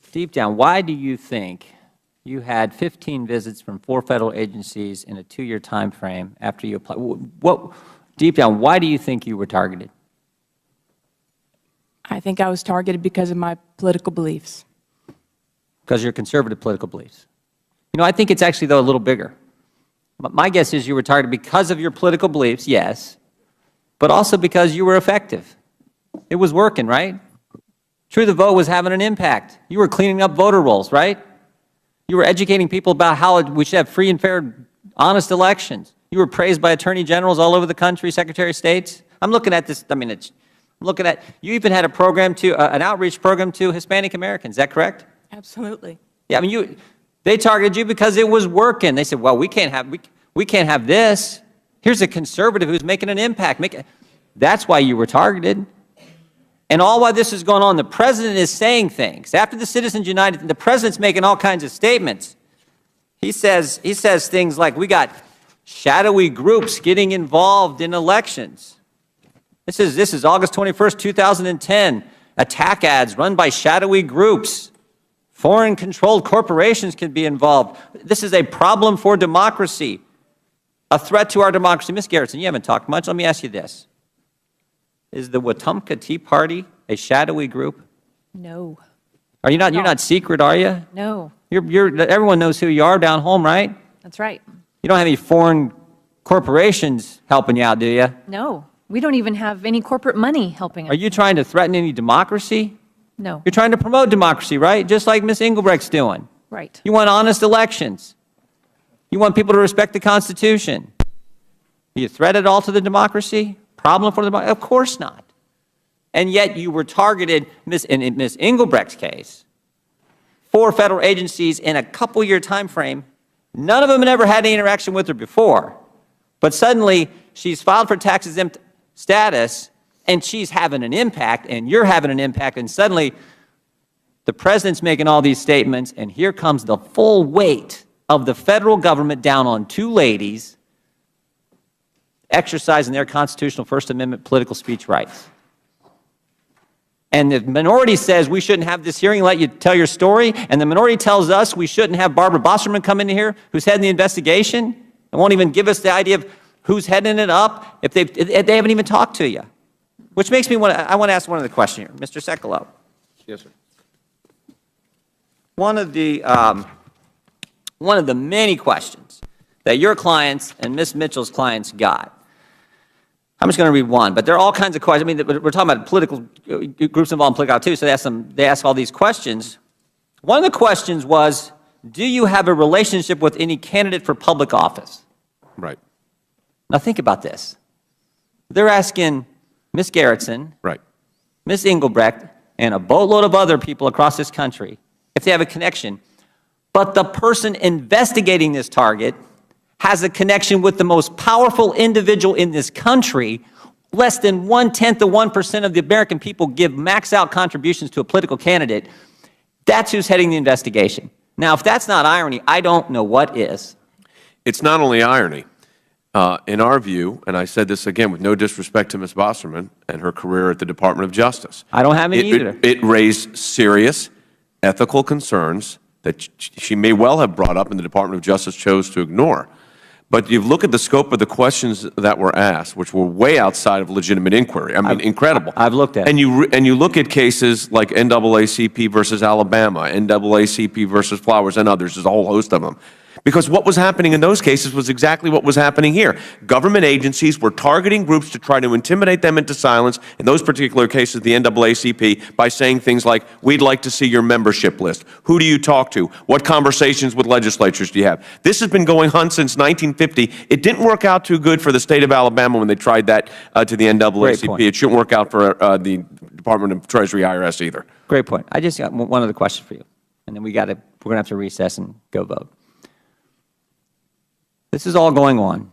deep down, why do you think you had 15 visits from 4 Federal agencies in a 2-year time frame after you applied? Deep down, why do you think you were targeted? I think I was targeted because of my political beliefs. Because of your conservative political beliefs. You know, I think it's actually, though, a little bigger. My guess is you were targeted because of your political beliefs, yes, but also because you were effective. It was working, right? True the Vote was having an impact. You were cleaning up voter rolls, right? You were educating people about how we should have free and fair, honest elections. You were praised by attorney generals all over the country, Secretary of States. I'm looking at this, I'm looking at, you even had a program to, an outreach program to Hispanic Americans, is that correct? Absolutely. Yeah, they targeted you because it was working. They said, well, we can't have this. Here's a conservative who's making an impact. That's why you were targeted. And all while this is going on, the President is saying things. After the Citizens United, the President's making all kinds of statements. He says things like, we got shadowy groups getting involved in elections. This is August 21st, 2010. Attack ads run by shadowy groups. Foreign-controlled corporations can be involved. This is a problem for democracy, a threat to our democracy. Ms. Garrison, you haven't talked much. Let me ask you this. Is the Wetumpka Tea Party a shadowy group? No. Are you not? You're not secret, are you? No. Everyone knows who you are down home, right? That's right. You don't have any foreign corporations helping you out, do you? No. We don't even have any corporate money helping us. Are you trying to threaten any democracy? No. You're trying to promote democracy, right? Just like Ms. Engelbrecht's doing. Right. You want honest elections. You want people to respect the Constitution. Are you a threat at all to the democracy? Problem for the democracy? Of course not. And yet you were targeted, in Ms. Engelbrecht's case, 4 Federal agencies in a couple-year time frame. None of them had ever had any interaction with her before. But suddenly, she's filed for tax-exempt status, and she's having an impact, and you're having an impact, and suddenly the President's making all these statements, and here comes the full weight of the Federal government down on 2 ladies exercising their constitutional First Amendment political speech rights. And the minority says we shouldn't have this hearing, let you tell your story, and the minority tells us we shouldn't have Barbara Bosserman come in here, who's heading the investigation, and won't even give us the idea of who's heading it up if they haven't even talked to you. Which makes me I want to ask one other question here. Mr. Sekulow. Yes, sir. One of the many questions that your clients and Ms. Mitchell's clients got, I'm just going to read one, but there are all kinds of questions. I mean, we're talking about political groups involved in political too, so they ask all these questions. One of the questions was, do you have a relationship with any candidate for public office? Right. Now think about this. They're asking Ms. Garrison, right, Ms. Engelbrecht, and a boatload of other people across this country if they have a connection. But the person investigating this target has a connection with the most powerful individual in this country. Less than 1/10 of 1% of the American people give max-out contributions to a political candidate. That's who's heading the investigation. Now, if that's not irony, I don't know what is. It's not only irony. In our view, and I said this again with no disrespect to Ms. Bosserman and her career at the Department of Justice. I don't have any either. It raised serious ethical concerns that she may well have brought up and the Department of Justice chose to ignore. But you look at the scope of the questions that were asked, which were way outside of legitimate inquiry. I mean, incredible. I've looked at it. And you look at cases like NAACP versus Alabama, NAACP versus Flowers, and others. There's a whole host of them. Because what was happening in those cases was exactly what was happening here. Government agencies were targeting groups to try to intimidate them into silence, in those particular cases, the NAACP, by saying things like, we'd like to see your membership list. Who do you talk to? What conversations with legislatures do you have? This has been going on since 1950. It didn't work out too good for the state of Alabama when they tried that to the NAACP. It shouldn't work out for the Department of Treasury, IRS either. Great point. I just got one other question for you, and then we're going to have to recess and go vote. This is all going on.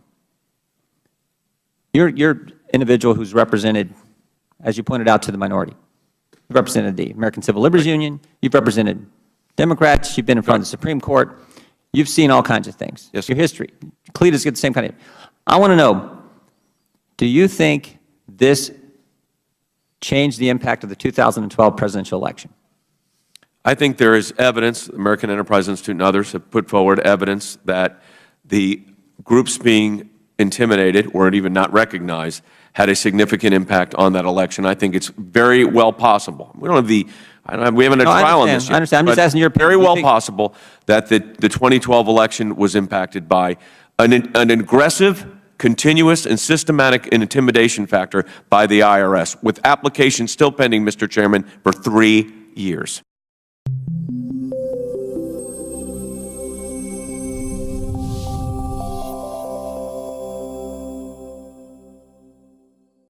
You're an individual who's represented, as you pointed out, to the minority. You've represented the American Civil Liberties Union. You've represented Democrats. You've been in front of the Supreme Court. You've seen all kinds of things. Yes, your history. Cletus gets the same kind of. I want to know, do you think this changed the impact of the 2012 presidential election? I think there is evidence, American Enterprise Institute and others have put forward evidence that the groups being intimidated or even not recognized had a significant impact on that election. I think it's very well possible. We don't have the, we haven't had a trial on this yet. I understand. I'm just but asking your opinion. very Do you well think- possible that the 2012 election was impacted by an aggressive, continuous, and systematic intimidation factor by the IRS, with applications still pending, Mr. Chairman, for 3 years.